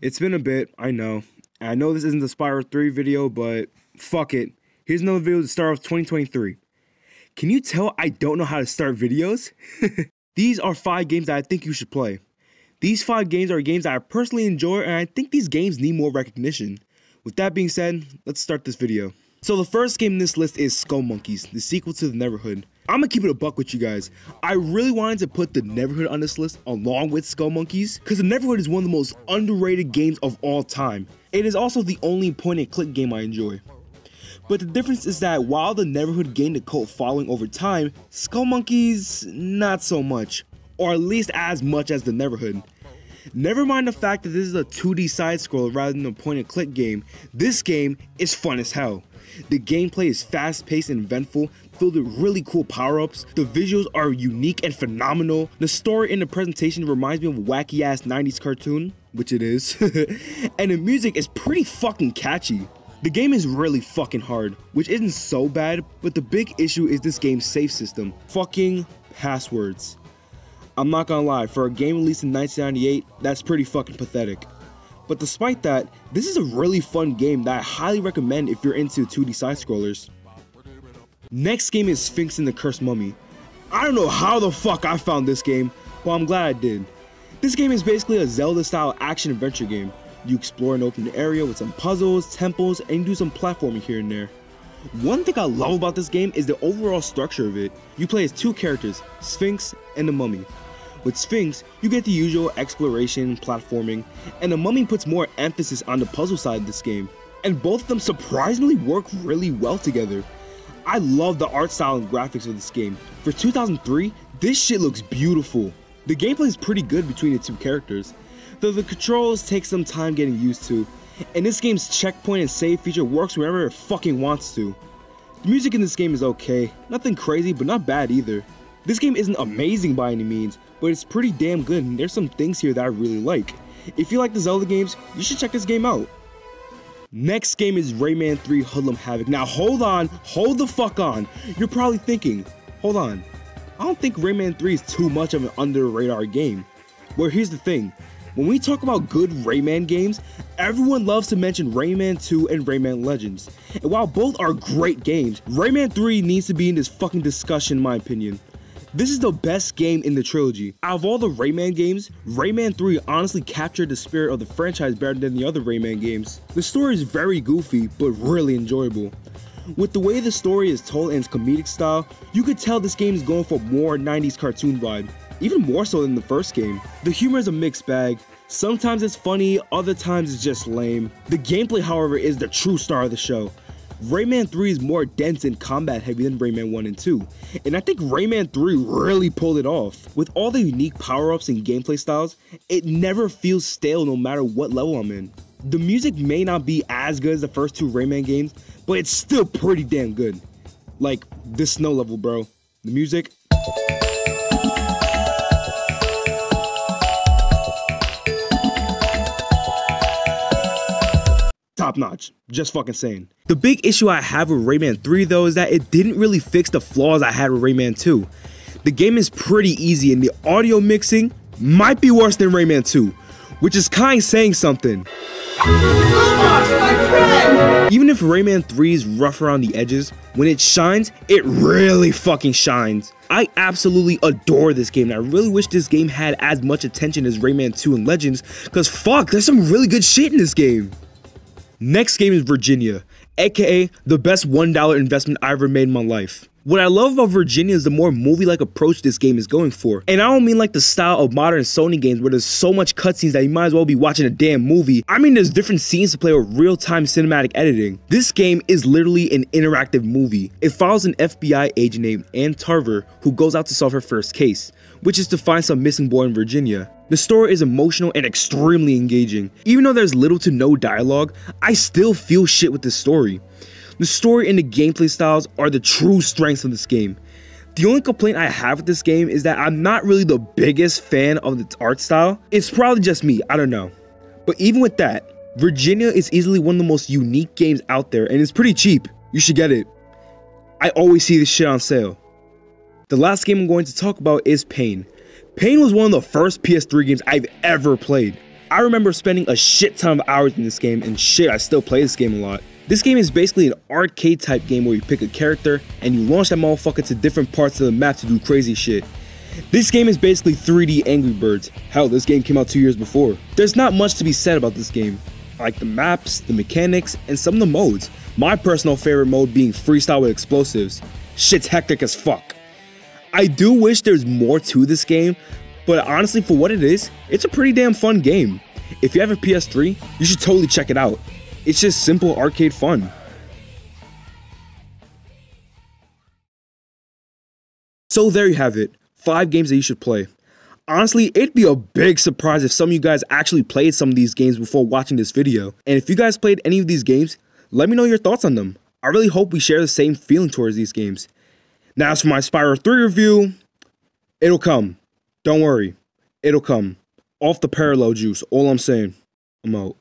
It's been a bit, I know. I know this isn't the Spyro 3 video, but fuck it. Here's another video to start off 2023. Can you tell I don't know how to start videos? These are 5 games that I think you should play. These 5 games are games that I personally enjoy, and I think these games need more recognition. With that being said, let's start this video. So the first game in this list is Skull Monkeys, the sequel to The Neverhood. I'm gonna keep it a buck with you guys. I really wanted to put The Neverhood on this list along with Skull Monkeys, because The Neverhood is one of the most underrated games of all time. It is also the only point-and-click game I enjoy. But the difference is that while The Neverhood gained a cult following over time, Skull Monkeys, not so much. Or at least as much as The Neverhood. Never mind the fact that this is a 2D side-scroller rather than a point-and-click game, this game is fun as hell. The gameplay is fast-paced and eventful, filled with really cool power-ups, the visuals are unique and phenomenal, the story and the presentation reminds me of a wacky-ass 90s cartoon, which it is, and the music is pretty fucking catchy. The game is really fucking hard, which isn't so bad, but the big issue is this game's save system. Fucking passwords. I'm not gonna lie, for a game released in 1998, that's pretty fucking pathetic. But despite that, this is a really fun game that I highly recommend if you're into 2D side-scrollers. Next game is Sphinx and the Cursed Mummy. I don't know how the fuck I found this game, but I'm glad I did. This game is basically a Zelda-style action-adventure game. You explore an open area with some puzzles, temples, and you do some platforming here and there. One thing I love about this game is the overall structure of it. You play as 2 characters, Sphinx and the Mummy. With Sphinx, you get the usual exploration, platforming, and the Mummy puts more emphasis on the puzzle side of this game. And both of them surprisingly work really well together. I love the art style and graphics of this game. For 2003, this shit looks beautiful. The gameplay is pretty good between the 2 characters, though the controls take some time getting used to, and this game's checkpoint and save feature works wherever it fucking wants to. The music in this game is okay, nothing crazy but not bad either. This game isn't amazing by any means, but it's pretty damn good and there's some things here that I really like. If you like the Zelda games, you should check this game out. Next game is Rayman 3 Hoodlum Havoc. Now hold the fuck on. You're probably thinking, hold on, I don't think Rayman 3 is too much of an under the radar game. Well, here's the thing. When we talk about good Rayman games, everyone loves to mention Rayman 2 and Rayman Legends. And while both are great games, Rayman 3 needs to be in this fucking discussion in my opinion. This is the best game in the trilogy. Out of all the Rayman games, Rayman 3 honestly captured the spirit of the franchise better than the other Rayman games. The story is very goofy, but really enjoyable. With the way the story is told and its comedic style, you could tell this game is going for more 90s cartoon vibe, even more so than the first game. The humor is a mixed bag. Sometimes it's funny, other times it's just lame. The gameplay, however, is the true star of the show. Rayman 3 is more dense and combat heavy than Rayman 1 and 2, and I think Rayman 3 really pulled it off. With all the unique power-ups and gameplay styles, it never feels stale no matter what level I'm in. The music may not be as good as the first 2 Rayman games, but it's still pretty damn good. Like, this snow level, bro. The music... top notch, just fucking saying. The big issue I have with Rayman 3 though is that it didn't really fix the flaws I had with Rayman 2. The game is pretty easy and the audio mixing might be worse than Rayman 2, which is kinda saying something. Even if Rayman 3 is rough around the edges, when it shines, it really fucking shines. I absolutely adore this game and I really wish this game had as much attention as Rayman 2 and Legends, cause fuck, there's some really good shit in this game. Next game is Virginia, aka the best $1 investment I ever made in my life. What I love about Virginia is the more movie-like approach this game is going for. And I don't mean like the style of modern Sony games where there's so much cutscenes that you might as well be watching a damn movie. I mean there's different scenes to play with real-time cinematic editing. This game is literally an interactive movie. It follows an FBI agent named Ann Tarver who goes out to solve her first case, which is to find some missing boy in Virginia. The story is emotional and extremely engaging. Even though there's little to no dialogue, I still feel shit with this story. The story and the gameplay styles are the true strengths of this game. The only complaint I have with this game is that I'm not really the biggest fan of its art style. It's probably just me, I don't know. But even with that, Virginia is easily one of the most unique games out there and it's pretty cheap. You should get it. I always see this shit on sale. The last game I'm going to talk about is Pain. Pain was one of the first PS3 games I've ever played. I remember spending a shit ton of hours in this game, and shit, I still play this game a lot. This game is basically an arcade type game where you pick a character and you launch that motherfucker to different parts of the map to do crazy shit. This game is basically 3D Angry Birds. Hell, this game came out 2 years before. There's not much to be said about this game. I like the maps, the mechanics, and some of the modes. My personal favorite mode being freestyle with explosives. Shit's hectic as fuck. I do wish there's more to this game, but honestly, for what it is, it's a pretty damn fun game. If you have a PS3, you should totally check it out. It's just simple arcade fun. So there you have it, 5 games that you should play. Honestly, it'd be a big surprise if some of you guys actually played some of these games before watching this video. And if you guys played any of these games, let me know your thoughts on them. I really hope we share the same feeling towards these games. Now as for my Spyro 3 review, it'll come. Don't worry, it'll come. Off the parallel juice, all I'm saying. I'm out.